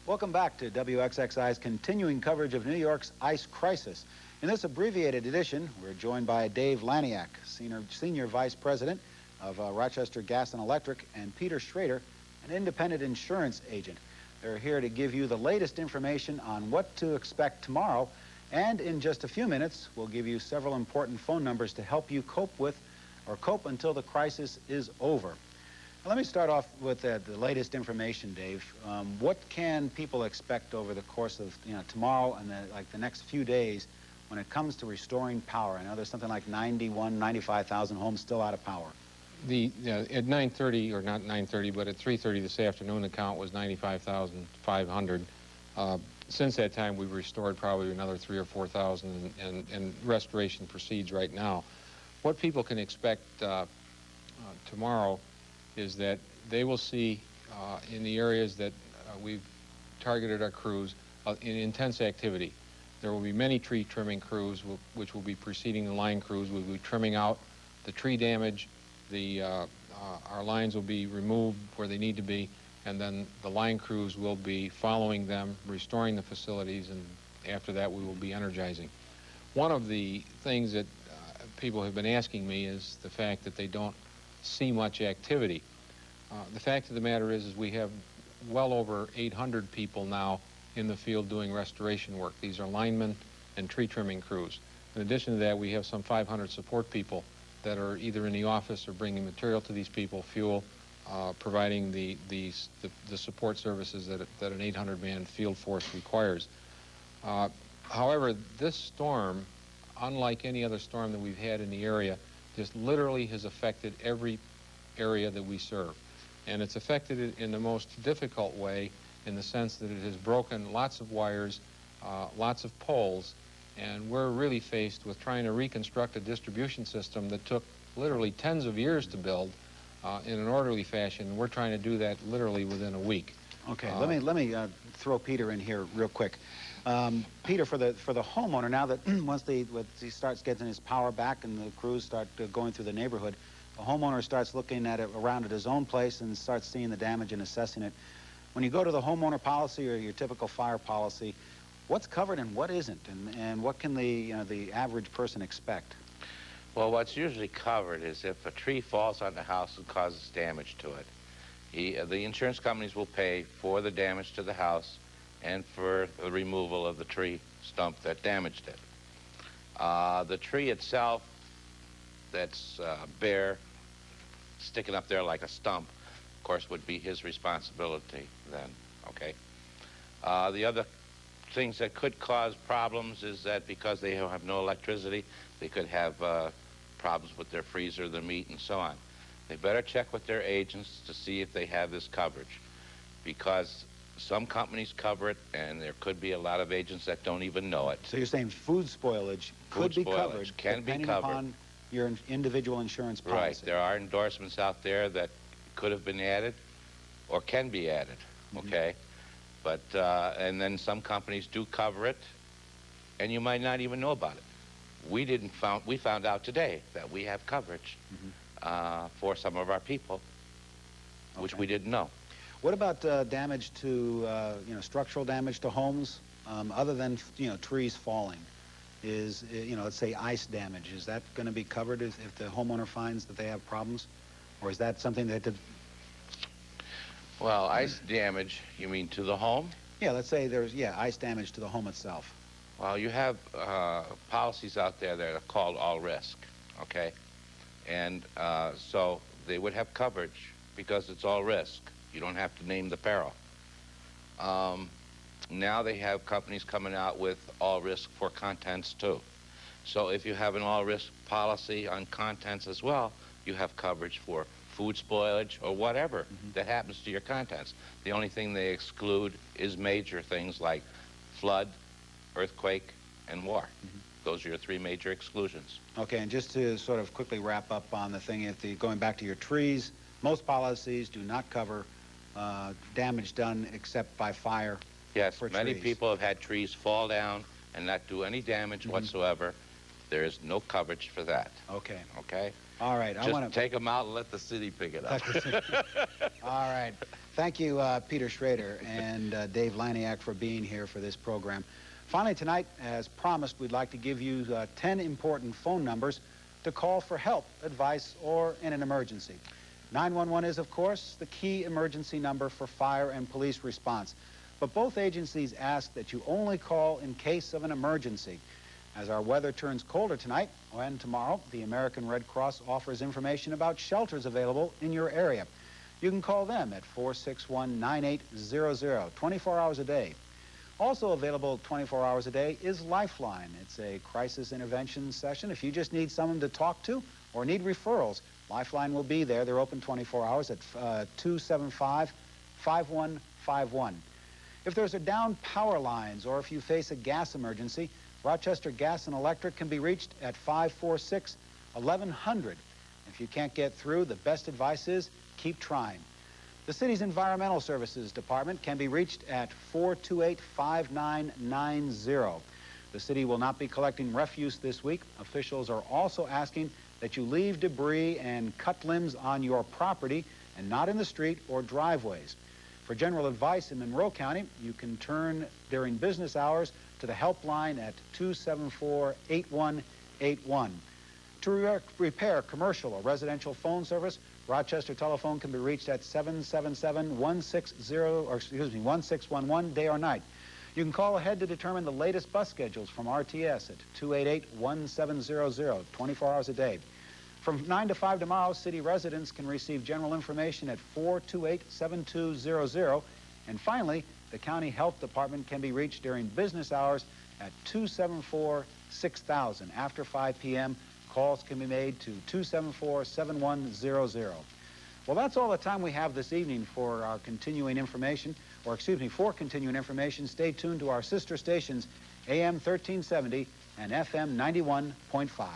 Welcome back to WXXI's continuing coverage of New York's ice crisis. In this abbreviated edition, we're joined by Dave Laniak, Senior Vice President of Rochester Gas and Electric, and Peter Schrader, an independent insurance agent. They're here to give you the latest information on what to expect tomorrow, and in just a few minutes, we'll give you several important phone numbers to help you cope until the crisis is over. Let me start off with the latest information, Dave. What can people expect over the course of tomorrow and the next few days when it comes to restoring power? I know there's something like 95,000 homes still out of power. At 9:30, or not 9:30, but at 3:30 this afternoon, the count was 95,500. Since that time, we've restored probably another 3,000 or 4,000, and restoration proceeds right now. What people can expect tomorrow is that they will see in the areas that we've targeted our crews in intense activity. There will be many tree trimming crews which will be preceding the line crews. We'll be trimming out the tree damage. Our lines will be removed where they need to be, and then the line crews will be following them, restoring the facilities, and after that we will be energizing. One of the things that people have been asking me is the fact that they don't see much activity. The fact of the matter is we have well over 800 people now in the field doing restoration work. These are linemen and tree trimming crews. In addition to that, we have some 500 support people that are either in the office or bringing material to these people, fuel, providing the support services that an 800-man field force requires. However, this storm, unlike any other storm that we've had in the area, just literally has affected every area that we serve. And it's affected it in the most difficult way, in the sense that it has broken lots of wires, lots of poles, and we're really faced with trying to reconstruct a distribution system that took literally tens of years to build in an orderly fashion. We're trying to do that literally within a week. Okay, let me throw Peter in here real quick. Peter, for the homeowner, now that once he starts getting his power back and the crews start going through the neighborhood, the homeowner starts looking at it around at his own place and starts seeing the damage and assessing it. When you go to the homeowner policy or your typical fire policy, what's covered and what isn't, and what can the average person expect? Well, what's usually covered is if a tree falls on the house and causes damage to it. The insurance companies will pay for the damage to the house and for the removal of the tree stump that damaged it. The tree itself that's bare, sticking up there like a stump, of course, would be his responsibility then, okay? The other things that could cause problems is that because they have no electricity, they could have problems with their freezer, their meat, and so on. They better check with their agents to see if they have this coverage, because some companies cover it, and there could be a lot of agents that don't even know it. So you're saying food spoilage could be covered, depending upon your individual insurance policy. Right. There are endorsements out there that could have been added or can be added, okay? But, and then some companies do cover it, and you might not even know about it. We found out today that we have coverage for some of our people, which we didn't know. What about damage to, structural damage to homes, other than, trees falling? Is, let's say ice damage, is that going to be covered if the homeowner finds that they have problems? Or is that something that... Well, ice damage, you mean to the home? Yeah, let's say there's, ice damage to the home itself. Well, you have policies out there that are called all risk, okay? And so they would have coverage because it's all risk. You don't have to name the peril. Now they have companies coming out with all risk for contents too. So if you have an all risk policy on contents as well, you have coverage for food spoilage or whatever that happens to your contents. The only thing they exclude is major things like flood, earthquake, and war. Those are your three major exclusions. Okay, and just to sort of quickly wrap up on the thing, going back to your trees, most policies do not cover damage done except by fire. Yes, many people have had trees fall down and not do any damage whatsoever. There is no coverage for that. Okay. Okay? All right. Just take them out and let the city pick it up. All right. Thank you, Peter Schrader and Dave Laniak, for being here for this program. Finally, tonight, as promised, we'd like to give you 10 important phone numbers to call for help, advice, or in an emergency. 911 is, of course, the key emergency number for fire and police response. But both agencies ask that you only call in case of an emergency. As our weather turns colder tonight and tomorrow, the American Red Cross offers information about shelters available in your area. You can call them at 461-9800, 24 hours a day. Also available 24 hours a day is Lifeline. It's a crisis intervention session. If you just need someone to talk to or need referrals, Lifeline will be there. They're open 24 hours at 275-5151. If there's a down power lines or if you face a gas emergency, Rochester Gas and Electric can be reached at 546-1100. If you can't get through, the best advice is keep trying. The city's Environmental Services Department can be reached at 428-5990. The city will not be collecting refuse this week. Officials are also asking that you leave debris and cut limbs on your property and not in the street or driveways. For general advice in Monroe County, you can turn during business hours to the helpline at 274-8181. To repair commercial or residential phone service, Rochester Telephone can be reached at 777-111 day or night. You can call ahead to determine the latest bus schedules from RTS at 288-1700, 24 hours a day. From 9 to 5 tomorrow, city residents can receive general information at 428-7200. And finally, the County Health Department can be reached during business hours at 274-6000. After 5 p.m., calls can be made to 274-7100. Well, that's all the time we have this evening for our continuing information, for continuing information. Stay tuned to our sister stations, AM 1370 and FM 91.5.